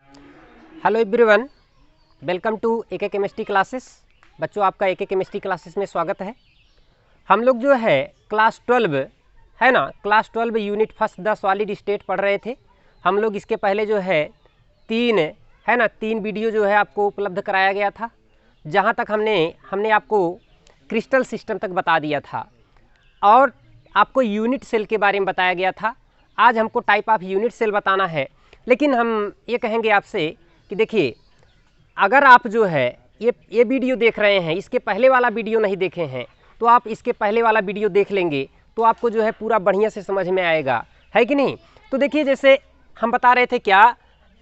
Hello everyone, welcome to AK chemistry classes. बच्चों, आपका एके chemistry classes में स्वागत है। हम लोग जो है क्लास 12 है ना, class 12 unit first the solid state पढ़ रहे थे। हम लोग इसके पहले जो है तीन वीडियो जो है आपको उपलब्ध कराया गया था, जहाँ तक हमने आपको क्रिस्टल सिस्टम तक बता दिया था और आपको यूनिट सेल के बारे में बताया गया था। आज हमको टाइप ऑफ यूनिट सेल बताना है, लेकिन हम ये कहेंगे आपसे कि देखिए, अगर आप जो है ये वीडियो देख रहे हैं, इसके पहले वाला वीडियो नहीं देखे हैं तो आप इसके पहले वाला वीडियो देख लेंगे तो आपको जो है पूरा बढ़िया से समझ में आएगा, है कि नहीं। तो देखिए, जैसे हम बता रहे थे क्या,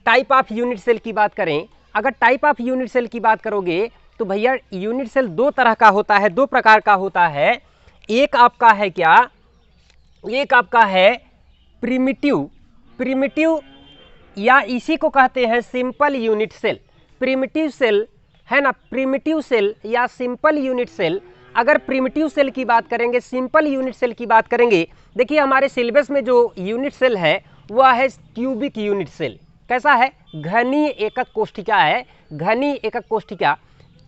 टाइप ऑफ यूनिट सेल की बात करें। अगर टाइप ऑफ यूनिट सेल की बात करोगे तो भैया यूनिट सेल दो तरह का होता है, दो प्रकार का होता है। एक आपका है क्या, एक आपका है प्रिमिटिव या इसी को कहते हैं simple unit cell. Primitive cell है ना, प्रिमिटिव सेल या सिंपल यूनिट सेल। अगर प्रिमिटिव सेल की बात करेंगे, सिंपल यूनिट सेल की बात करेंगे, देखिए हमारे सिलेबस में जो यूनिट सेल है वह है क्यूबिक यूनिट सेल। कैसा है? घनी एकक कोष्ठिका है, घनी एकक कोष्ठिका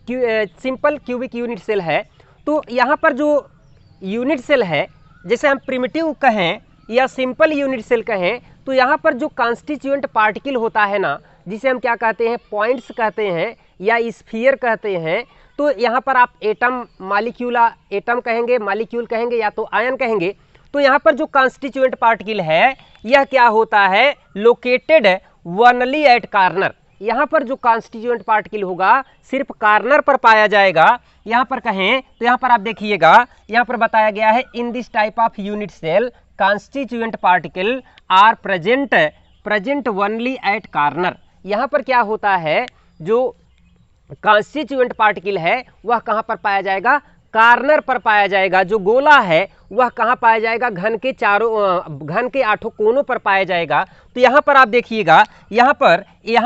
सिंपल क्यूबिक यूनिट सेल है। तो यहाँ पर जो यूनिट सेल है, जैसे हम प्रिमिटिव कहें या सिंपल यूनिट सेल कहें, तो यहाँ पर जो कॉन्स्टिट्यूएंट पार्टिकल होता है ना, जिसे हम क्या कहते हैं, पॉइंट्स कहते हैं या स्फीयर कहते हैं। तो यहाँ पर आप एटम मालिक्यूला, एटम कहेंगे, मालिक्यूल कहेंगे या तो आयन कहेंगे। तो यहाँ पर जो कॉन्स्टिट्यूएंट पार्टिकल है यह क्या होता है, लोकेटेड वनली एट कार्नर। यहाँ पर जो कॉन्स्टिट्यूएंट पार्टिकल होगा सिर्फ कार्नर पर पाया जाएगा। यहाँ पर कहें तो यहाँ पर आप देखिएगा, यहाँ पर बताया गया है in this type of unit cell constituent particle are present only at corner. यहाँ पर क्या होता है, जो कॉन्स्टिट्यूएंट पार्टिकल है वह कहाँ पर पाया जाएगा, कार्नर पर पाया जाएगा। जो गोला है वह कहाँ पाया जाएगा, घन के 8 कोनों पर पाया जाएगा। तो यहाँ पर आप देखिएगा, यहाँ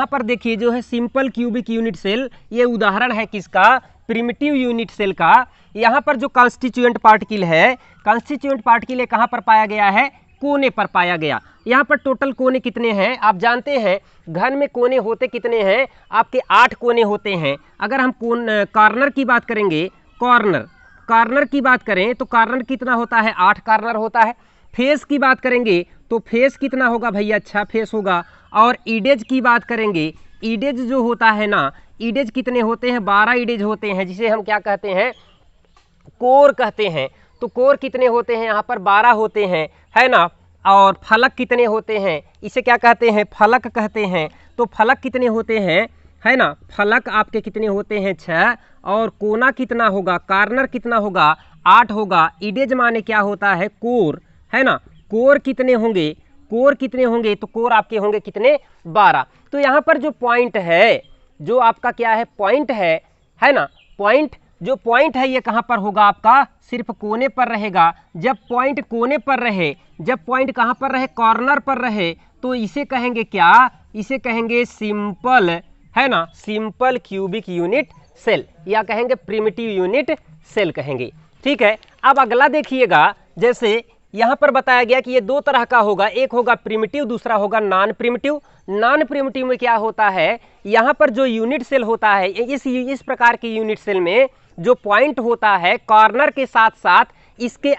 पर देखिए जो है सिंपल क्यूबिक यूनिट सेल, ये उदाहरण है किसका, प्रिमिटिव यूनिट सेल का। यहाँ पर जो कॉन्स्टिट्यूएंट पार्टिकल है, कॉन्स्टिट्यूएंट पार्टिकल कहाँ पर पाया गया है, कोने पर पाया गया। यहाँ पर टोटल कोने कितने हैं आप जानते हैं, घन में कोने होते कितने हैं आपके, 8 कोने होते हैं। अगर हम कॉर्नर की बात करेंगे, कॉर्नर की बात करें तो कॉर्नर कितना होता है, 8 कॉर्नर होता है। फेस की बात करेंगे तो फेस कितना होगा भैया, 6 फेस होगा। और ईडेज की बात करेंगे, ईडेज जो होता है ना, ईडेज कितने होते हैं, 12 ईडेज होते हैं, जिसे हम क्या कहते हैं, कोर कहते हैं। तो कोर कितने होते हैं, यहाँ पर 12 होते हैं, है ना। और फलक कितने होते हैं, इसे क्या कहते हैं, फलक कहते हैं। तो फलक कितने होते हैं, है ना, फलक आपके कितने होते हैं, 6। और कोना कितना होगा, कार्नर कितना होगा, 8 होगा। ईडेज माने क्या होता है, कोर, है ना। कोर कितने होंगे, कोर कितने होंगे, तो कोर आपके होंगे कितने, 12। तो यहाँ पर जो पॉइंट है, जो आपका क्या है, पॉइंट है ना, पॉइंट, जो पॉइंट है ये कहाँ पर होगा आपका, सिर्फ कोने पर रहेगा। जब पॉइंट कोने पर रहे, जब पॉइंट कहाँ पर रहे, कॉर्नर पर रहे, तो इसे कहेंगे क्या, इसे कहेंगे सिंपल, है ना, सिंपल क्यूबिक यूनिट सेल या कहेंगे प्रिमिटिव यूनिट सेल कहेंगे। ठीक है। अब अगला देखिएगा, जैसे यहाँ पर बताया गया कि ये दो तरह का होगा, एक होगा प्रिमिटिव, दूसरा होगा नॉन प्रिमिटिव। नॉन प्रिमिटिव में क्या होता है, यहाँ पर जो यूनिट सेल होता है, इस प्रकार के यूनिट सेल में जो पॉइंट होता है कॉर्नर के साथ साथ इसके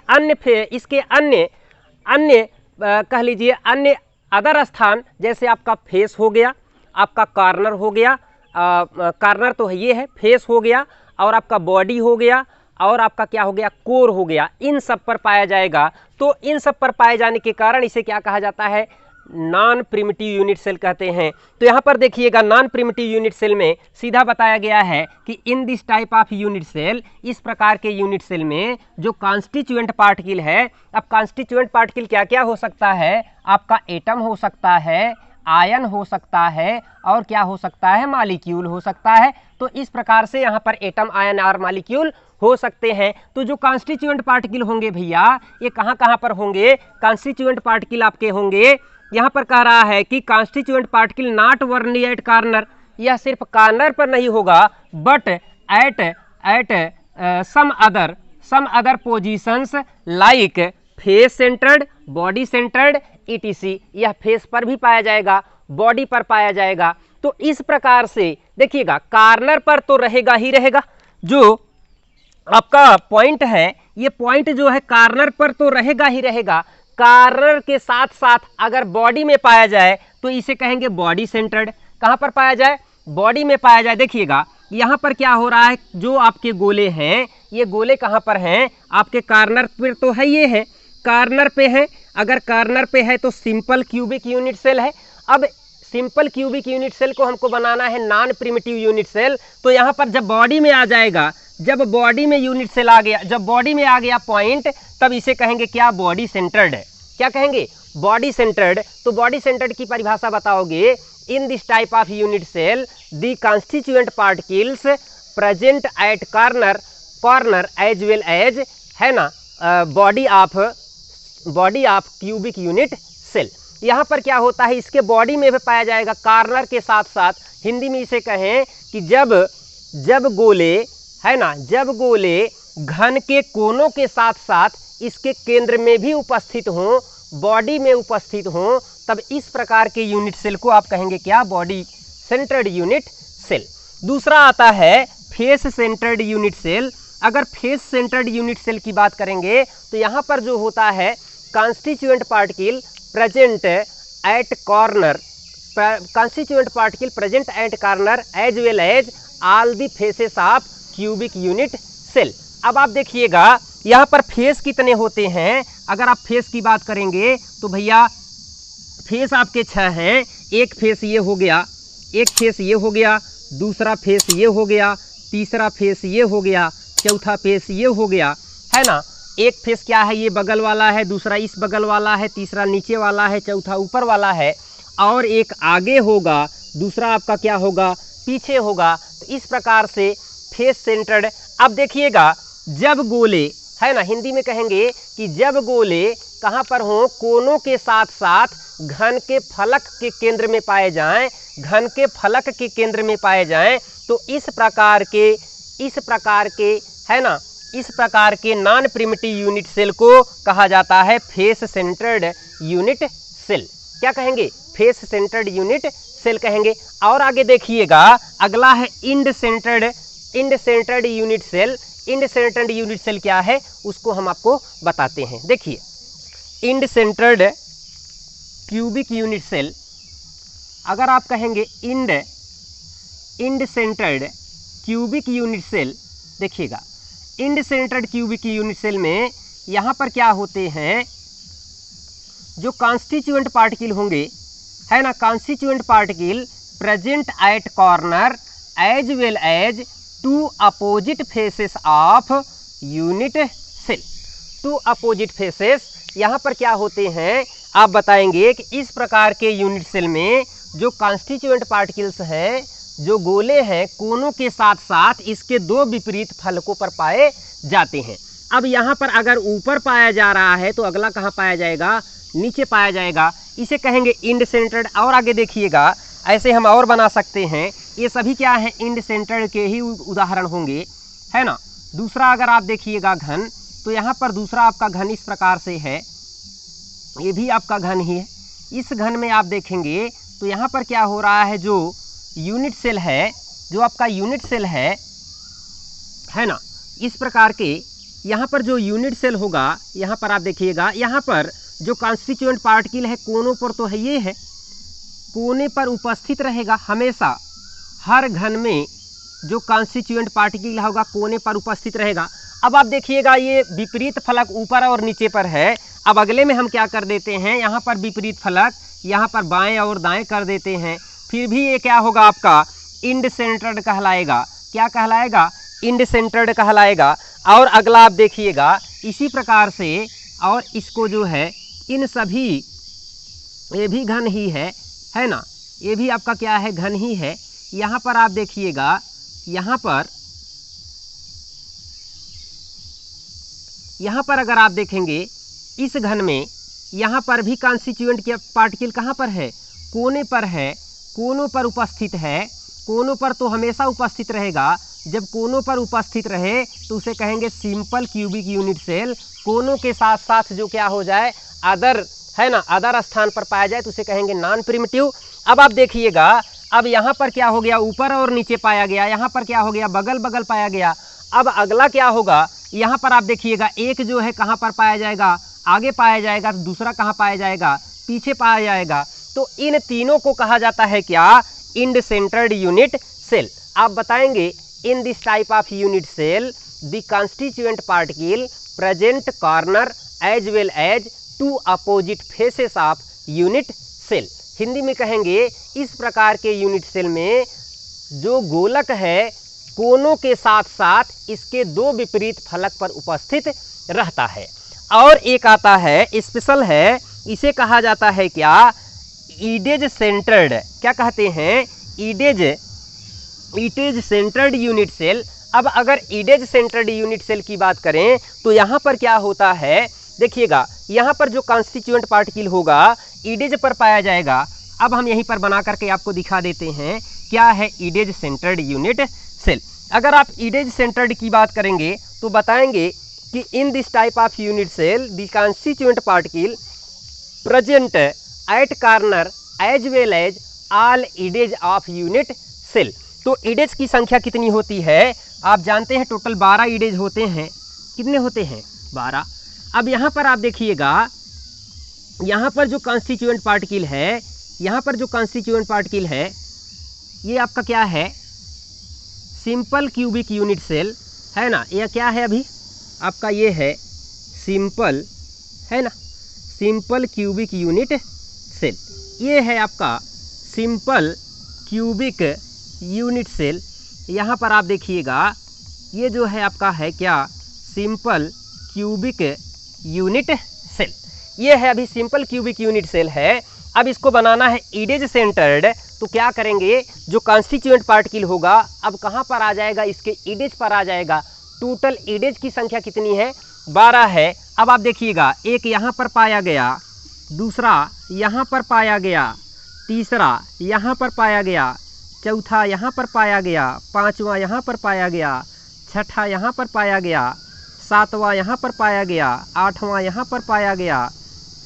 अन्य कह लीजिए अन्य अदर स्थान, जैसे आपका फेस हो गया, आपका कॉर्नर हो गया, कॉर्नर तो ये है, फेस हो गया, और आपका बॉडी हो गया, और आपका क्या हो गया, कोर हो गया, इन सब पर पाया जाएगा। तो इन सब पर पाए जाने के कारण इसे क्या कहा जाता है, नॉन प्रिमिटिव यूनिट सेल कहते हैं। तो यहाँ पर देखिएगा, नॉन प्रिमिटिव यूनिट सेल में सीधा बताया गया है कि in this type of unit cell, इस प्रकार के यूनिट सेल में जो कॉन्स्टिट्यूएंट पार्टिकल है, अब कॉन्स्टिट्यूएंट पार्टिकल क्या क्या हो सकता है, आपका एटम हो सकता है, आयन हो सकता है, और क्या हो सकता है, मालिक्यूल हो सकता है। तो इस प्रकार से यहाँ पर एटम, आयन और मालिक्यूल हो सकते हैं। तो जो कॉन्स्टिट्यूएंट पार्टिकल होंगे भैया, ये कहाँ कहाँ पर होंगे, कॉन्स्टिट्यूएंट पार्टिकल आपके होंगे, यहाँ पर कह रहा है कि constituent particle not only at corner, यह सिर्फ कार्नर पर नहीं होगा, but at some other positions like face centred, body centred, etc। यह फेस पर भी पाया जाएगा, बॉडी पर पाया जाएगा। तो इस प्रकार से देखिएगा कार्नर पर तो रहेगा ही रहेगा, जो आपका पॉइंट है ये पॉइंट जो है कार्नर पर तो रहेगा ही रहेगा। कार्नर के साथ साथ अगर बॉडी में पाया जाए तो इसे कहेंगे बॉडी सेंटर्ड। कहां पर पाया जाए? बॉडी में पाया जाए। देखिएगा यहां पर क्या हो रहा है, जो आपके गोले हैं ये गोले कहां पर हैं? आपके कार्नर पर तो है, ये है कार्नर पे है। अगर कार्नर पे है तो सिंपल क्यूबिक यूनिट सेल है। अब सिंपल क्यूबिक यूनिट सेल को हमको बनाना है नॉन प्रिमिटिव यूनिट सेल। तो यहाँ पर जब बॉडी में आ जाएगा, जब बॉडी में यूनिट सेल आ गया, जब बॉडी में आ गया पॉइंट, तब इसे कहेंगे क्या? बॉडी सेंटर्ड है। क्या कहेंगे? Body centred. तो बॉडी सेंटर्ड की परिभाषा बताओगे, in this type of unit cell the constituent particles present at corner as well as, है ना, body of cubic unit cell. यहाँ पर क्या होता है, इसके बॉडी में भी पाया जाएगा कार्नर के साथ साथ। हिंदी में इसे कहें कि जब गोले, है ना, जब गोले घन के कोनों के साथ साथ इसके केंद्र में भी उपस्थित हों, बॉडी में उपस्थित हों, तब इस प्रकार के यूनिट सेल को आप कहेंगे क्या? Body centred unit cell. दूसरा आता है फेस सेंटर्ड यूनिट सेल। अगर फेस सेंटर्ड यूनिट सेल की बात करेंगे तो यहाँ पर जो होता है constituent particle present at corner, constituent particle present at corner as well as all the faces of cubic unit cell। अब आप देखिएगा यहाँ पर फेस कितने होते हैं। अगर आप फेस की बात करेंगे तो भैया फेस आपके 6 हैं। एक फेस ये हो गया, एक फेस ये हो गया, दूसरा फेस ये हो गया, तीसरा फेस ये हो गया, चौथा फेस ये हो गया, है ना। एक फेस क्या है? ये बगल वाला है, दूसरा इस बगल वाला है, तीसरा नीचे वाला है, चौथा ऊपर वाला है, और एक आगे होगा, दूसरा आपका क्या होगा? पीछे होगा। तो इस प्रकार से फेस सेंटर्ड। अब देखिएगा जब गोले, है ना, हिंदी में कहेंगे कि जब गोले कहाँ पर हों? कोनों के साथ साथ घन के फलक के केंद्र में पाए जाएं, घन के फलक के केंद्र में पाए जाएं, तो इस प्रकार के, है ना, इस प्रकार के नॉन प्रिमिटिव यूनिट सेल को कहा जाता है फेस सेंटर्ड यूनिट सेल। क्या कहेंगे? फेस सेंटर्ड यूनिट सेल कहेंगे। और आगे देखिएगा अगला है end centred unit cell. End centred unit cell क्या है उसको हम आपको बताते हैं। देखिए end centred cubic unit cell, अगर आप कहेंगे end centred cubic unit cell, देखिएगा end centred cubic unit cell में यहाँ पर क्या होते हैं? जो कॉन्स्टिट्यूएंट पार्टिकल होंगे, है ना, constituent particle present at corner as well as two opposite faces of unit cell. Two opposite faces यहाँ पर क्या होते हैं आप बताएंगे कि इस प्रकार के यूनिट सेल में जो कॉन्स्टिट्यूएंट पार्टिकल्स हैं, जो गोले हैं, कोनों के साथ साथ इसके दो विपरीत फलकों पर पाए जाते हैं। अब यहाँ पर अगर ऊपर पाया जा रहा है तो अगला कहाँ पाया जाएगा? नीचे पाया जाएगा। इसे कहेंगे इंड सेंटर्ड। और आगे देखिएगा ऐसे हम और बना सकते हैं। ये सभी क्या है? इंड सेंटर्ड के ही उदाहरण होंगे, है ना। दूसरा अगर आप देखिएगा घन, तो यहाँ पर दूसरा आपका घन इस प्रकार से है, ये भी आपका घन ही है। इस घन में आप देखेंगे तो यहाँ पर क्या हो रहा है? जो यूनिट सेल है, जो आपका यूनिट सेल है ना, इस प्रकार के यहाँ पर जो यूनिट सेल होगा, यहाँ पर आप देखिएगा, यहाँ पर जो कॉन्स्टिट्यूएंट पार्टिकल है कोनों पर तो है, ये है, कोने पर उपस्थित रहेगा हमेशा। हर घन में जो कॉन्स्टिट्यूएंट पार्टिकल होगा कोने पर उपस्थित रहेगा। अब आप देखिएगा ये विपरीत फलक ऊपर और नीचे पर है। अब अगले में हम क्या कर देते हैं? यहाँ पर विपरीत फलक, यहाँ पर बाएं और दाएं कर देते हैं। फिर भी ये क्या होगा? आपका इंड सेंटर्ड कहलाएगा। क्या कहलाएगा? इंड सेंटर्ड कहलाएगा। और अगला आप देखिएगा इसी प्रकार से, और इसको जो है इन सभी, ये भी घन ही है ना, ये भी आपका क्या है? घन ही है। यहाँ पर आप देखिएगा, यहाँ पर अगर आप देखेंगे इस घन में, यहाँ पर भी कॉन्स्टिट्यूएंट के पार्टिकल कहाँ पर है? कोने पर है, कोनों पर उपस्थित है। कोनों पर तो हमेशा उपस्थित रहेगा। जब कोनों पर उपस्थित रहे तो उसे कहेंगे सिंपल क्यूबिक यूनिट सेल। कोनों के साथ साथ जो क्या हो जाए? अदर, है ना, अदर स्थान पर पाया जाए तो उसे कहेंगे नॉन प्रिमिटिव। अब आप देखिएगा अब यहाँ पर क्या हो गया, ऊपर और नीचे पाया गया, यहाँ पर क्या हो गया, बगल बगल पाया गया। अब अगला क्या होगा, यहाँ पर आप देखिएगा एक जो है कहाँ पर पाया जाएगा, आगे पाया जाएगा, दूसरा कहाँ पाया जाएगा, पीछे पाया जाएगा। तो इन तीनों को कहा जाता है क्या, इंड सेंटर्ड यूनिट सेल। आप बताएंगे in this type of unit cell the constituent particle present corner as well as two opposite faces of unit cell. Hindi में कहेंगे इस प्रकार के यूनिट सेल में जो गोलक है कोनों के साथ साथ इसके दो विपरीत फलक पर उपस्थित रहता है। और एक आता है स्पेशल है, इसे कहा जाता है क्या, ईडेज सेंटर्ड, क्या कहते हैं, ईडेज सेंटर्ड यूनिट सेल। अब अगर ईडेज सेंटर्ड यूनिट सेल की बात करें तो यहाँ पर क्या होता है, देखिएगा यहाँ पर जो कॉन्स्टिट्यूएंट पार्टिकल होगा ईडेज पर पाया जाएगा। अब हम यहीं पर बना करके आपको दिखा देते हैं क्या है ईडेज सेंटर्ड यूनिट सेल। अगर आप ईडेज सेंटर्ड की बात करेंगे तो बताएंगे कि in this type of unit cell the constituent particle present at corner as well as all edges of unit cell. तो ईडेज की संख्या कितनी होती है, आप जानते हैं टोटल 12 ईडेज होते हैं। कितने होते हैं, 12। अब यहाँ पर आप देखिएगा, यहाँ पर जो कॉन्स्टिट्यूएंट पार्टिकल है, यहाँ पर जो कॉन्स्टिट्यूएंट पार्टिकल है ये आपका क्या है, सिंपल क्यूबिक यूनिट सेल है ना। यह क्या है अभी आपका, ये है सिंपल, है ना, सिंपल क्यूबिक यूनिट सेल। ये है आपका सिंपल क्यूबिक यूनिट सेल। यहाँ पर आप देखिएगा ये जो है आपका है क्या, सिंपल क्यूबिक यूनिट सेल। ये है अभी सिंपल क्यूबिक यूनिट सेल है। अब इसको बनाना है ईडेज सेंटर्ड, तो क्या करेंगे, जो कॉन्स्टिट्यूएंट पार्टिकल होगा अब कहाँ पर आ जाएगा, इसके ईडेज पर आ जाएगा। टोटल ईडेज की संख्या कितनी है, 12 है। अब आप देखिएगा एक यहाँ पर पाया गया, दूसरा यहाँ पर पाया गया, तीसरा यहाँ पर पाया गया, चौथा यहाँ पर पाया गया, पांचवा यहाँ पर पाया गया, छठा यहाँ पर पाया गया, सातवां यहाँ पर पाया गया, आठवां यहाँ पर पाया गया,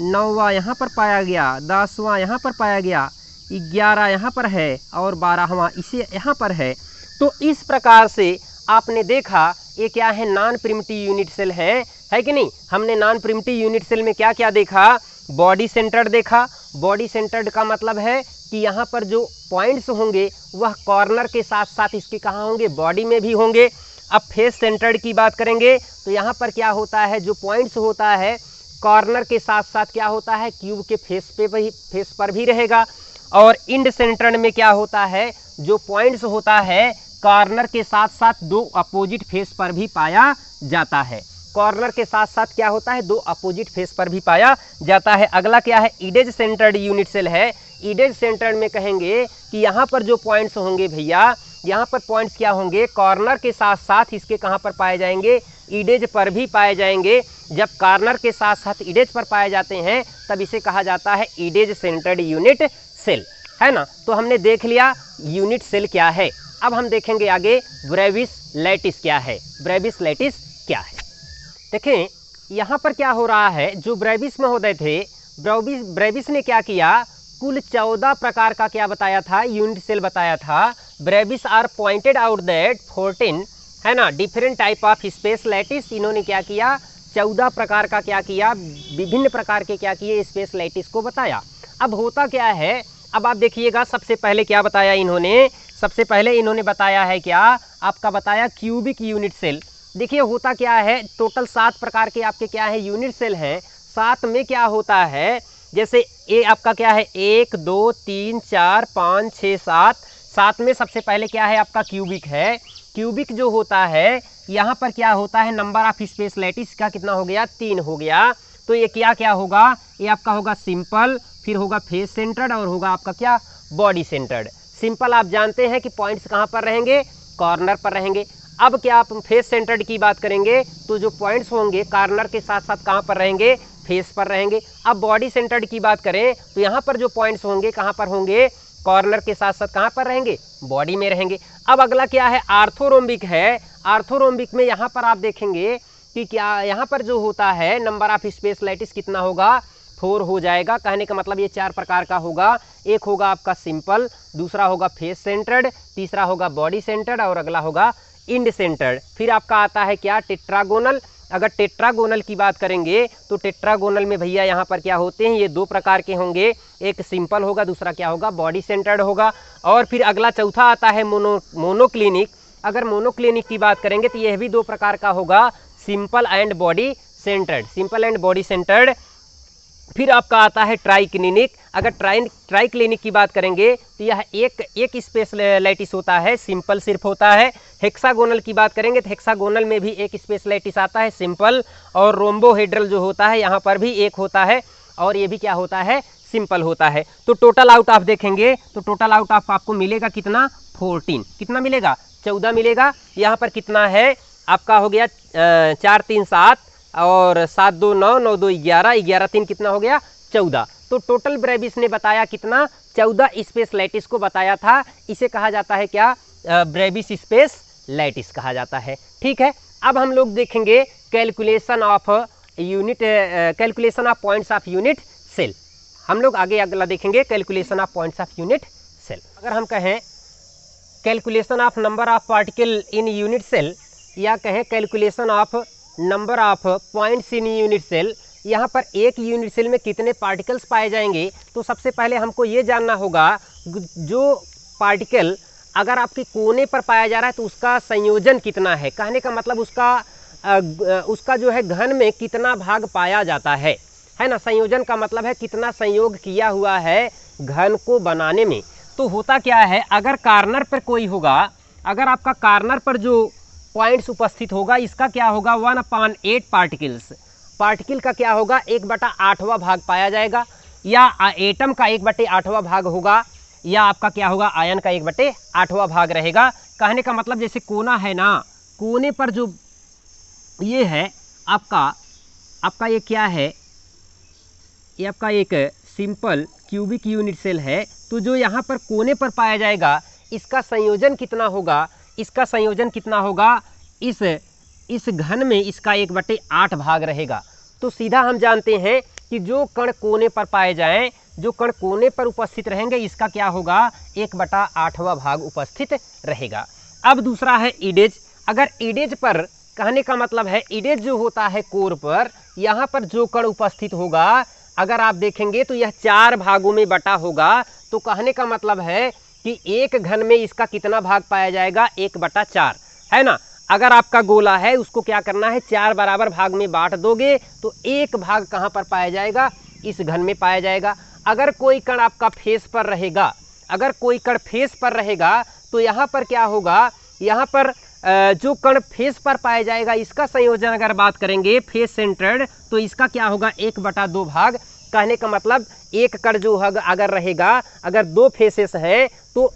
नौवां यहाँ पर पाया गया, 10वां यहाँ पर पाया गया, 11 यहाँ पर है और 12वां इसे यहाँ पर है। तो इस प्रकार से आपने देखा ये क्या है, नॉन प्रिमिटिव यूनिट सेल है कि नहीं। हमने नॉन प्रिमिटिव यूनिट सेल में क्या क्या देखा, बॉडी सेंटर्ड देखा। बॉडी सेंटर्ड का मतलब है कि यहाँ पर जो पॉइंट्स होंगे वह कॉर्नर के साथ साथ इसके कहाँ होंगे, बॉडी में भी होंगे। अब फेस सेंटर्ड की बात करेंगे तो यहाँ पर क्या होता है, जो पॉइंट्स होता है कॉर्नर के साथ साथ क्या होता है, क्यूब के फेस पर भी रहेगा। और इंड सेंटर्ड में क्या होता है, जो पॉइंट्स होता है कॉर्नर के साथ साथ दो अपोजिट फेस पर भी पाया जाता है। कॉर्नर के साथ साथ क्या होता है, दो अपोजिट फेस पर भी पाया जाता है। अगला क्या है, ईडेज सेंटर्ड यूनिट सेल है। ईडेज सेंटर्ड में कहेंगे कि यहाँ पर जो पॉइंट्स होंगे भैया, यहाँ पर पॉइंट्स क्या होंगे, कॉर्नर के साथ साथ इसके कहाँ पर पाए जाएंगे, ईडेज पर भी पाए जाएंगे। जब कॉर्नर के साथ साथ ईडेज पर पाए जाते हैं तब इसे कहा जाता है ईडेज सेंटर्ड यूनिट सेल, है ना। तो हमने देख लिया यूनिट सेल क्या है। अब हम देखेंगे आगे ब्रेविस लैटिस क्या है। ब्रेविस लैटिस क्या है, देखें यहाँ पर क्या हो रहा है, जो ब्रेविस महोदय थे, ब्रेविस ने क्या किया, कुल 14 प्रकार का क्या बताया था, यूनिट सेल बताया था। Bravais are pointed out that 14, है ना, different type of space lattice. इन्होंने क्या किया, 14 प्रकार का क्या किया, विभिन्न प्रकार के क्या किए, स्पेस लैटिस को बताया। अब होता क्या है, अब आप देखिएगा सबसे पहले क्या बताया इन्होंने, सबसे पहले इन्होंने बताया है क्या, आपका बताया क्यूबिक यूनिट सेल। देखिए होता क्या है, टोटल 7 प्रकार के आपके क्या है यूनिट सेल हैं। 7 में क्या होता है, जैसे ये आपका क्या है 1 2 3 4 5 6 7, 7 में सबसे पहले क्या है आपका क्यूबिक है। क्यूबिक जो होता है यहाँ पर क्या होता है, नंबर ऑफ स्पेस लैटिस का कितना हो गया, 3 हो गया। तो ये क्या क्या होगा, ये आपका होगा सिंपल, फिर होगा फेस सेंटर्ड और होगा आपका क्या, बॉडी सेंटर्ड। सिंपल आप जानते हैं कि पॉइंट्स कहाँ पर रहेंगे, कॉर्नर पर रहेंगे। अब क्या आप फेस सेंटर्ड की बात करेंगे तो जो पॉइंट्स होंगे कॉर्नर के साथ साथ कहाँ पर रहेंगे, फेस पर रहेंगे। अब बॉडी सेंटर्ड की बात करें तो यहाँ पर जो पॉइंट्स होंगे कहाँ पर होंगे, कॉर्नर के साथ साथ कहाँ पर रहेंगे, बॉडी में रहेंगे। अब अगला क्या है, आर्थोरोम्बिक है। आर्थोरोम्बिक में यहाँ पर आप देखेंगे कि क्या यहाँ पर जो होता है नंबर ऑफ स्पेस लैटिस कितना होगा, 4 हो जाएगा। कहने का मतलब ये 4 प्रकार का होगा। एक होगा आपका सिंपल, दूसरा होगा फेस सेंटर्ड, तीसरा होगा बॉडी सेंटर्ड और अगला होगा इंड सेंटर्ड। फिर आपका आता है क्या, टेट्रागोनल। अगर टेट्रागोनल की बात करेंगे तो टेट्रागोनल में भैया यहाँ पर क्या होते हैं, ये दो प्रकार के होंगे, एक सिंपल होगा, दूसरा क्या होगा, बॉडी सेंटर्ड होगा। और फिर अगला चौथा आता है मोनोक्लिनिक। अगर मोनोक्लिनिक की बात करेंगे तो यह भी दो प्रकार का होगा, simple and body centred, simple and body centred. फिर आपका आता है ट्राइक्लिनिक। अगर ट्राइक्लिनिक की बात करेंगे तो यह एक स्पेशलाइटिस होता है, सिंपल सिर्फ होता है। हेक्सागोनल की बात करेंगे तो हेक्सागोनल में भी एक स्पेशलाइटिस आता है, सिंपल। और रोम्बोहेड्रल जो होता है यहाँ पर भी एक होता है और ये भी क्या होता है, सिंपल होता है। तो टोटल आउट ऑफ देखेंगे तो टोटल आउट ऑफ आपको मिलेगा कितना, 14। कितना मिलेगा, 14 मिलेगा। यहाँ पर कितना है आपका हो गया 4 3 7 और 7 2 9 9 2 11, 11 3 कितना हो गया, 14। तो टोटल ब्रेविस ने बताया कितना, 14 स्पेशलाइटिस को बताया था। इसे कहा जाता है क्या, ब्रेविस स्पेशलाइटिस कहा जाता है। ठीक है, अब हम लोग देखेंगे calculation of unit, calculation of points of unit cell. हम लोग आगे अगला देखेंगे calculation of points of unit cell. अगर हम कहें calculation of number of particle in unit cell या कहें calculation of number of points in unit cell, यहाँ पर एक यूनिट सेल में कितने पार्टिकल्स पाए जाएंगे, तो सबसे पहले हमको ये जानना होगा जो पार्टिकल अगर आपके कोने पर पाया जा रहा है तो उसका संयोजन कितना है। कहने का मतलब उसका जो है घन में कितना भाग पाया जाता है ना। संयोजन का मतलब है कितना संयोग किया हुआ है घन को बनाने में। तो होता क्या है, अगर कार्नर पर कोई होगा, अगर आपका कार्नर पर जो पॉइंट्स उपस्थित होगा इसका क्या होगा, 1/8 पार्टिकल्स, पार्टिकल का क्या होगा 1/8वां भाग पाया जाएगा, या एटम का 1/8वां भाग होगा, या आपका क्या होगा आयन का 1/8वां भाग रहेगा। कहने का मतलब जैसे कोना है ना, कोने पर जो ये है आपका ये क्या है, ये आपका एक सिंपल क्यूबिक यूनिट सेल है। तो जो यहाँ पर कोने पर पाया जाएगा इसका संयोजन कितना होगा, इसका संयोजन कितना होगा, इस घन में इसका 1/8 भाग रहेगा। तो सीधा हम जानते हैं कि जो कण कोने पर पाए जाएं, जो कण कोने पर उपस्थित रहेंगे इसका क्या होगा 1/8वां भाग उपस्थित रहेगा। अब दूसरा है इडेज। अगर इडेज पर, कहने का मतलब है इडेज जो होता है कोर पर, यहाँ पर जो कण उपस्थित होगा अगर आप देखेंगे तो यह 4 भागों में बटा होगा। तो कहने का मतलब है कि एक घन में इसका कितना भाग पाया जाएगा, 1/4 है ना। अगर आपका गोला है उसको क्या करना है, 4 बराबर भाग में बांट दोगे तो एक भाग कहाँ पर पाया जाएगा, इस घन में पाया जाएगा। अगर कोई कण आपका फेस पर रहेगा, अगर कोई कण फेस पर रहेगा तो यहाँ पर क्या होगा, यहाँ पर जो कण फेस पर पाया जाएगा इसका संयोजन अगर बात करेंगे फेस सेंटर्ड, तो इसका क्या होगा 1/2 भाग। कहने का मतलब एक कण जो अगर रहेगा, अगर 2 फेसेस है तो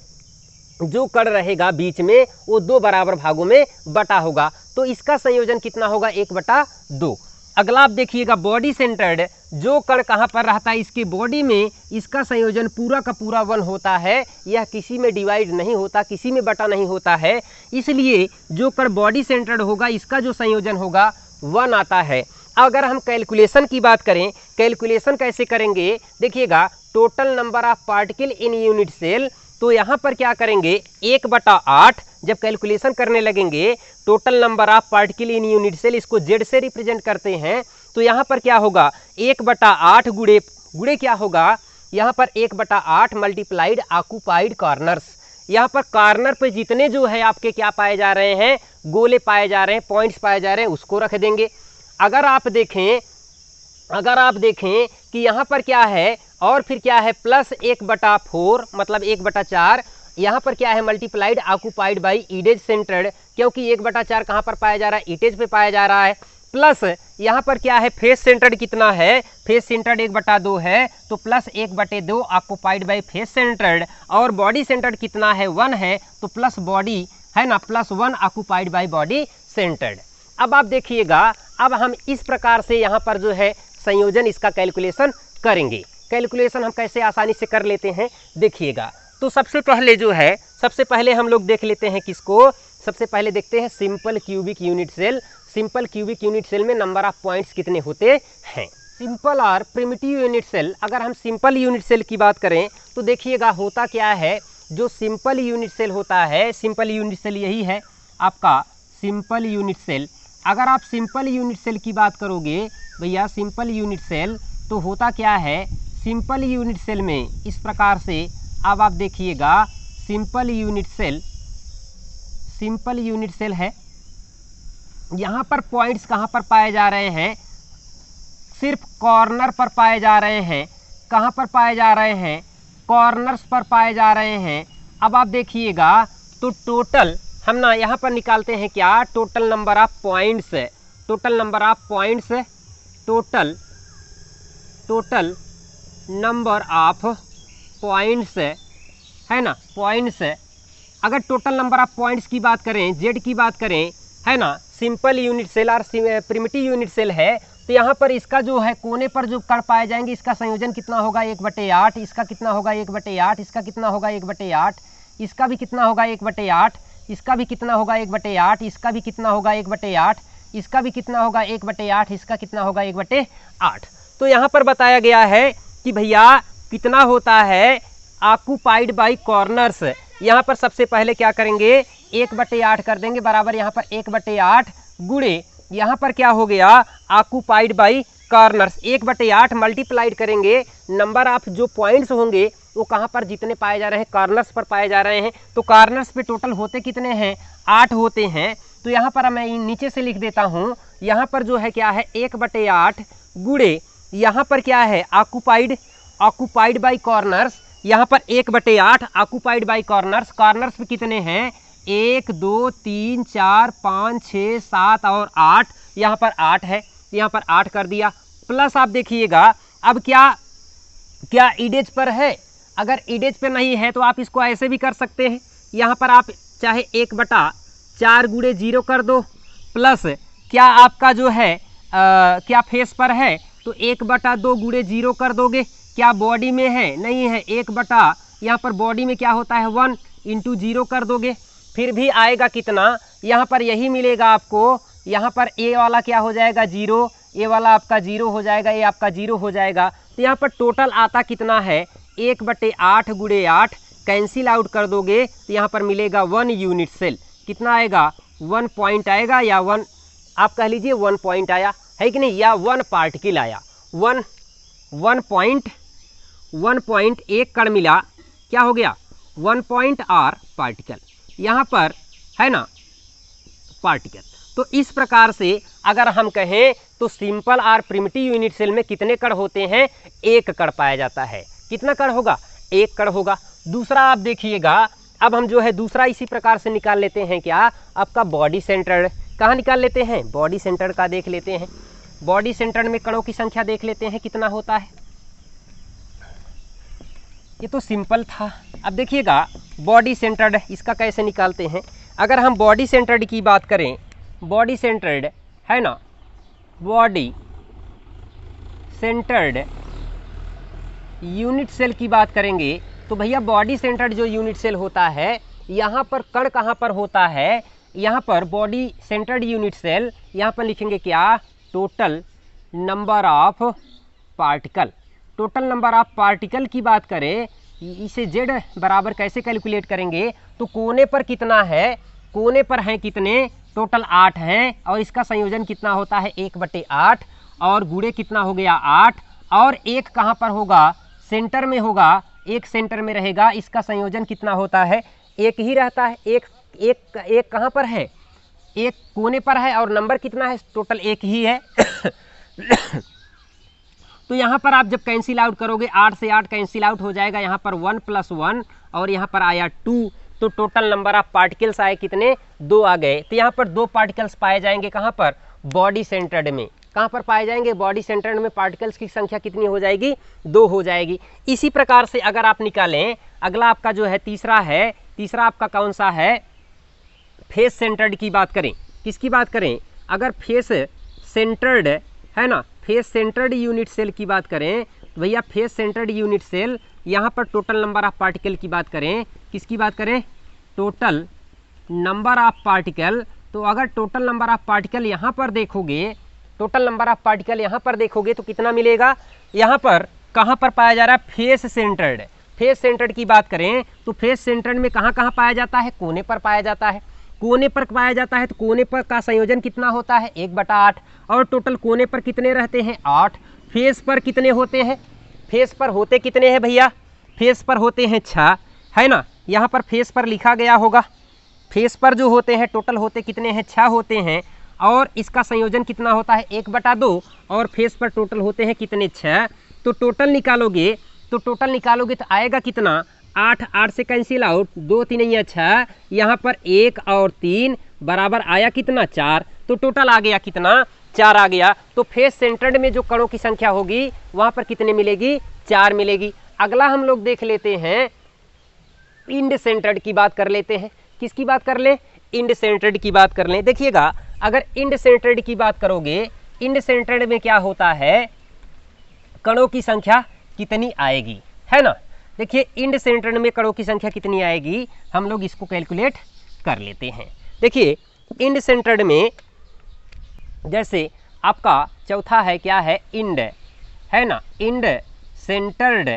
जो कण रहेगा बीच में वो 2 बराबर भागों में बटा होगा। तो इसका संयोजन कितना होगा 1/2। अगला आप देखिएगा बॉडी सेंटर्ड, जो कण कहाँ पर रहता है इसकी बॉडी में, इसका संयोजन पूरा का पूरा 1 होता है। यह किसी में डिवाइड नहीं होता, किसी में बटा नहीं होता है, इसलिए जो कण बॉडी सेंटर्ड होगा इसका जो संयोजन होगा 1 आता है। अगर हम कैलकुलेशन की बात करें, कैलकुलेशन कैसे करेंगे देखिएगा, total number of particle in unit cell, तो यहाँ पर क्या करेंगे 1/8 जब कैलकुलेशन करने लगेंगे, total number of particle in unit cell, इसको जेड से रिप्रेजेंट करते हैं, तो यहाँ पर क्या होगा 1/8 गुणे क्या होगा, यहाँ पर 1/8 मल्टीप्लाइड ऑक्यूपाइड कॉर्नर्स। यहाँ पर कॉर्नर पे जितने जो है आपके क्या पाए जा रहे हैं, गोले पाए जा रहे हैं, पॉइंट्स पाए जा रहे हैं, उसको रख देंगे। अगर आप देखें कि यहाँ पर क्या है और फिर क्या है प्लस 1/4 मतलब 1/4, यहाँ पर क्या है मल्टीप्लाइड ऑक्यूपाइड बाई इडेज सेंटर्ड, क्योंकि 1/4 कहाँ पर पाया जा रहा है, इडेज पे पाया जा रहा है। प्लस यहाँ पर क्या है फेस सेंटर्ड कितना है, फेस सेंटर्ड 1/2 है, तो plus 1/2 occupied by face centred, और बॉडी सेंटर्ड कितना है 1 है, तो प्लस बॉडी है ना, +1 ऑक्यूपाइड बाई बॉडी सेंटर्ड। अब आप देखिएगा, अब हम इस प्रकार से यहाँ पर जो है संयोजन इसका कैलकुलेशन करेंगे। कैलकुलेशन हम कैसे आसानी से कर लेते हैं देखिएगा। तो सबसे पहले हम लोग देख लेते हैं किसको, सबसे पहले देखते हैं simple cubic unit cell. Simple cubic unit cell में नंबर ऑफ पॉइंट्स कितने होते हैं। सिंपल और प्रिमिटिव यूनिट सेल, अगर हम सिंपल यूनिट सेल की बात करें तो देखिएगा होता क्या है, जो सिंपल यूनिट सेल होता है, सिंपल यूनिट सेल यही है आपका सिंपल यूनिट सेल। अगर आप सिंपल यूनिट सेल की बात करोगे भैया, सिंपल यूनिट सेल, तो होता क्या है, सिंपल यूनिट सेल में इस प्रकार से, अब आप देखिएगा सिंपल यूनिट सेल है, यहाँ पर पॉइंट्स कहाँ पर पाए जा रहे हैं, सिर्फ कॉर्नर पर पाए जा रहे हैं। कहाँ पर पाए जा रहे हैं, कॉर्नर्स पर पाए जा रहे हैं। अब आप देखिएगा तो टोटल हम ना यहाँ पर निकालते हैं क्या, टोटल नंबर ऑफ पॉइंट्स है, टोटल नंबर ऑफ पॉइंट्स है, टोटल नंबर ऑफ पॉइंट्स है ना, पॉइंट्स है। अगर टोटल नंबर ऑफ पॉइंट्स की बात करें, जेड की बात करें, है ना, सिंपल यूनिट सेल और प्रिमिटिव यूनिट सेल है, तो यहाँ पर इसका जो है कोने पर जो कण पाए जाएंगे, इसका संयोजन कितना होगा 1/8, इसका कितना होगा 1/8, इसका कितना होगा 1/8, इसका भी कितना होगा 1/8, इसका भी कितना होगा 1/8, इसका भी कितना होगा 1/8, इसका भी कितना होगा 1/8, इसका कितना होगा 1/8। तो यहाँ पर बताया गया है कि भैया कितना होता है ऑक्यूपाइड बाई कॉर्नर्स। यहाँ पर सबसे पहले क्या करेंगे, 1/8 कर देंगे बराबर यहाँ पर 1/8 गुणे यहाँ पर क्या हो गया ऑक्यूपाइड बाई कॉर्नर्स, 1/8 मल्टीप्लाइड करेंगे नंबर ऑफ जो पॉइंट्स होंगे वो कहाँ पर जितने पाए जा रहे हैं, कॉर्नर्स पर पाए जा रहे हैं। तो कॉर्नर्स पे टोटल होते कितने हैं, 8 होते हैं। तो यहाँ पर मैं नीचे से लिख देता हूँ, यहाँ पर जो है क्या है 1/8 गुणे यहाँ पर क्या है ऑक्यूपाइड बाई कॉर्नर्स, यहाँ पर 1/8 ऑक्यूपाइड बाई कॉर्नर्स। कॉर्नर्स पे कितने हैं, 1 2 3 4 5 6 7 और 8, यहाँ पर 8 है, यहाँ पर 8 कर दिया। प्लस आप देखिएगा अब क्या ईडेज पर है, अगर ईडेज पे नहीं है तो आप इसको ऐसे भी कर सकते हैं, यहाँ पर आप चाहे 1/4 गुणे 0 कर दो, प्लस क्या आपका जो है क्या फेस पर है तो 1/2 गुणे 0 कर दोगे, क्या बॉडी में है, नहीं है, 1 यहाँ पर बॉडी में क्या होता है 1 × 0 कर दोगे, फिर भी आएगा कितना, यहाँ पर यही मिलेगा आपको। यहाँ पर ए वाला क्या हो जाएगा 0, ए वाला आपका 0 हो जाएगा, ये आपका 0 हो जाएगा। तो यहाँ पर टोटल आता कितना है 1/8 गुणे 8, कैंसिल आउट कर दोगे तो यहाँ पर मिलेगा 1 यूनिट सेल। कितना आएगा 1 पॉइंट आएगा, या 1 आप कह लीजिए 1 पॉइंट आया है कि नहीं, या 1 पार्टिकल आया, 1 पॉइंट एक कण मिला, क्या हो गया 1 पॉइंट आर पार्टिकल, यहाँ पर है ना पार्टिकल। तो इस प्रकार से अगर हम कहें तो सिंपल और प्रिमिटिव यूनिट सेल में कितने कण होते हैं, 1 कण पाया जाता है। कितना कण होगा, 1 कण होगा। दूसरा आप देखिएगा, अब हम जो है दूसरा इसी प्रकार से निकाल लेते हैं, क्या आपका बॉडी सेंटर, कहाँ निकाल लेते हैं, बॉडी सेंटर का देख लेते हैं। बॉडी सेंटर में कणों की संख्या देख लेते हैं कितना होता है, ये तो सिंपल था। अब देखिएगा बॉडी सेंटर्ड, इसका कैसे निकालते हैं। अगर हम बॉडी सेंटर्ड की बात करें, बॉडी सेंटर्ड है ना, बॉडी सेंटर्ड यूनिट सेल की बात करेंगे तो भैया बॉडी सेंटर्ड जो यूनिट सेल होता है, यहाँ पर कण कहाँ पर होता है, यहाँ पर बॉडी सेंटर्ड यूनिट सेल, यहाँ पर लिखेंगे क्या, total number of particle. Total number of particle की बात करें, इसे जेड बराबर कैसे कैलकुलेट करेंगे, तो कोने पर कितना है, कोने पर हैं कितने, टोटल 8 हैं, और इसका संयोजन कितना होता है 1/8, और गुणे कितना हो गया 8, और एक कहाँ पर होगा, सेंटर में होगा, एक सेंटर में रहेगा, इसका संयोजन कितना होता है, एक ही रहता है। एक कहाँ पर है, एक कोने पर है, और नंबर कितना है, टोटल 1 ही है। तो यहाँ पर आप जब कैंसिल आउट करोगे, 8 से 8 कैंसिल आउट हो जाएगा, यहाँ पर 1 + 1 और यहाँ पर आया 2, तो टोटल नंबर ऑफ पार्टिकल्स आए कितने, 2 आ गए। तो यहाँ पर 2 पार्टिकल्स पाए जाएंगे, कहाँ पर, बॉडी सेंटर्ड में। कहाँ पर पाए जाएंगे, बॉडी सेंटर्ड में। पार्टिकल्स की संख्या कितनी हो जाएगी, 2 हो जाएगी। इसी प्रकार से अगर आप निकालें, अगला आपका जो है तीसरा है, तीसरा आपका कौन सा है, फेस सेंटर्ड की बात करें। किसकी बात करें, अगर फेस सेंटर्ड है ना, फेस सेंटर्ड यूनिट सेल की बात करें तो भैया फेस सेंटर्ड यूनिट सेल, यहाँ पर टोटल नंबर ऑफ पार्टिकल की बात करें, किसकी बात करें, टोटल नंबर ऑफ पार्टिकल। तो अगर टोटल नंबर ऑफ पार्टिकल यहाँ पर देखोगे टोटल नंबर ऑफ पार्टिकल यहाँ पर देखोगे तो कितना मिलेगा, यहाँ पर कहाँ पर पाया जा रहा है, फेस सेंटर्ड। फेस सेंटर्ड की बात करें तो फेस सेंटर्ड में कहाँ कहाँ पाया जाता है, कोने पर पाया जाता है। कोने पर पाया जाता है तो कोने पर का संयोजन कितना होता है, 1/8। और टोटल कोने पर कितने रहते हैं, 8। फेस पर कितने होते हैं, फेस पर होते कितने हैं भैया, फेस पर होते हैं 6, है ना। यहाँ पर फेस पर लिखा गया होगा, फेस पर जो होते हैं टोटल होते कितने हैं, 6 होते हैं। और इसका संयोजन कितना होता है, 1/2। और फेस पर टोटल होते हैं कितने, 6। तो टोटल निकालोगे तो आएगा कितना, 8, 8 से कैंसिल आउट, 2 3 6, यहाँ पर 1 और 3 बराबर आया कितना, 4। तो टोटल आ गया कितना, 4 आ गया। तो फेस सेंटर्ड में जो कणों की संख्या होगी वहाँ पर कितने मिलेगी, 4 मिलेगी। अगला हम लोग देख लेते हैं, इंड सेंटर्ड की बात कर लेते हैं। किसकी बात कर ले, इंड सेंटर्ड की बात कर लें। देखिएगा अगर इंड सेंटर्ड की बात करोगे, इंड सेंटर्ड में क्या होता है, कणों की संख्या कितनी आएगी, है ना। देखिए इंड सेंटर्ड में कणों की संख्या कितनी आएगी, हम लोग इसको कैलकुलेट कर लेते हैं। देखिए इंड सेंटर्ड में जैसे आपका चौथा है, क्या है, इंड, है ना, इंड सेंटर्ड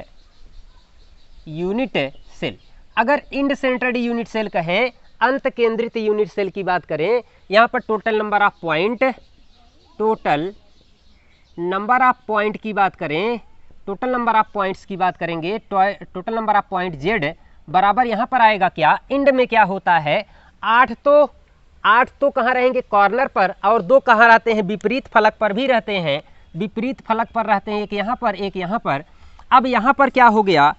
यूनिट सेल। अगर इंड सेंटर्ड यूनिट सेल कहें, अंत केंद्रित यूनिट सेल की बात करें, यहाँ पर total number of point, total number of point की बात करें, टोटल नंबर ऑफ पॉइंट्स की बात करेंगे, total number of point Z बराबर यहाँ पर आएगा क्या, इंड में क्या होता है, 8 तो कहाँ रहेंगे, कॉर्नर पर, और 2 कहाँ रहते हैं, विपरीत फलक पर भी रहते हैं। विपरीत फलक पर रहते हैं, एक यहाँ पर, एक यहाँ पर। अब यहाँ पर क्या हो गया,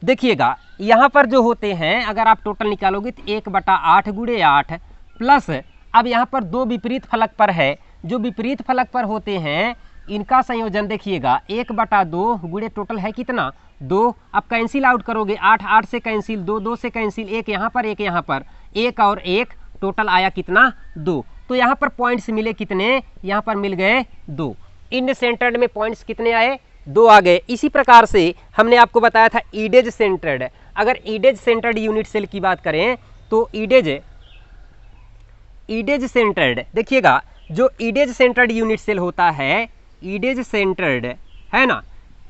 देखिएगा यहाँ पर जो होते हैं, अगर आप टोटल निकालोगे तो 1/8 × 8 प्लस, अब यहाँ पर 2 विपरीत फलक पर है, जो विपरीत फलक पर होते हैं इनका संयोजन देखिएगा 1/2 गुणे टोटल है कितना, 2। अब कैंसिल आउट करोगे, 8 8 से कैंसिल, 2 2 से कैंसिल, एक यहाँ पर, एक यहाँ पर, 1 और 1, टोटल आया कितना, 2। तो यहाँ पर पॉइंट्स मिले कितने, यहाँ पर मिल गए 2। इंड सेंटर्ड में पॉइंट्स कितने आए, 2 आ गए। इसी प्रकार से हमने आपको बताया था ईडेज सेंटर्ड। अगर ईडेज सेंटर्ड यूनिट सेल की बात करें तो ईडेज सेंटर्ड, देखिएगा जो ईडेज सेंटर्ड यूनिट सेल होता है, ईडेज सेंटर्ड, है ना,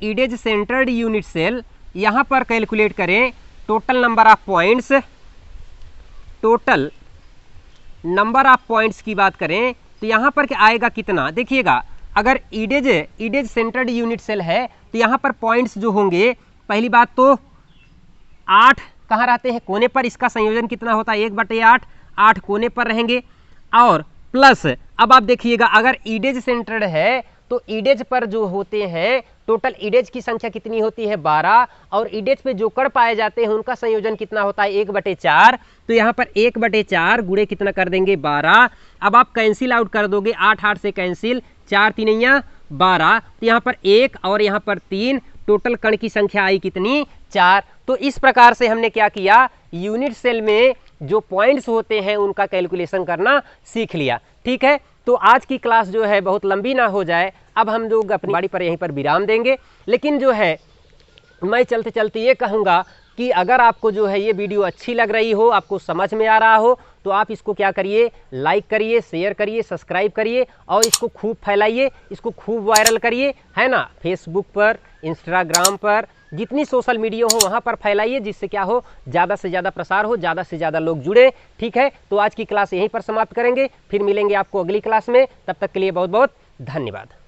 ईडेज सेंटर्ड यूनिट सेल, यहाँ पर कैलकुलेट करें total number of points, total number of points की बात करें तो यहाँ पर क्या आएगा कितना, देखिएगा अगर ईडेज सेंटर्ड यूनिट सेल है तो यहाँ पर पॉइंट्स जो होंगे, पहली बात तो 8 कहाँ रहते हैं, कोने पर, इसका संयोजन कितना होता है, 1/8, 8 कोने पर रहेंगे। और प्लस अब आप देखिएगा अगर ईडेज सेंटर्ड है तो ईडेज पर जो होते हैं, टोटल ईडेज की संख्या कितनी होती है, 12। और ईडेज पे जो कण पाए जाते हैं उनका संयोजन कितना होता है, 1/4। तो यहाँ पर 1/4 गुणे कितना कर देंगे, 12। अब आप कैंसिल आउट कर दोगे, 8 8 से कैंसिल, 4 3 12, तो यहाँ पर 1 और यहाँ पर 3, टोटल कण की संख्या आई कितनी, 4। तो इस प्रकार से हमने क्या किया, यूनिट सेल में जो पॉइंट्स होते हैं उनका कैलकुलेशन करना सीख लिया। ठीक है, तो आज की क्लास जो है बहुत लंबी ना हो जाए, अब हम लोग अपनी बाड़ी पर यहीं पर विराम देंगे। लेकिन जो है मैं चलते चलते ये कहूँगा कि अगर आपको जो है ये वीडियो अच्छी लग रही हो, आपको समझ में आ रहा हो, तो आप इसको क्या करिए, लाइक करिए, शेयर करिए, सब्सक्राइब करिए और इसको खूब फैलाइए, इसको खूब वायरल करिए, है ना। फेसबुक पर, इंस्टाग्राम पर, जितनी सोशल मीडिया हो वहाँ पर फैलाइए, जिससे क्या हो, ज़्यादा से ज़्यादा प्रसार हो, ज़्यादा से ज़्यादा लोग जुड़े। ठीक है, तो आज की क्लास यहीं पर समाप्त करेंगे, फिर मिलेंगे आपको अगली क्लास में। तब तक के लिए बहुत बहुत धन्यवाद।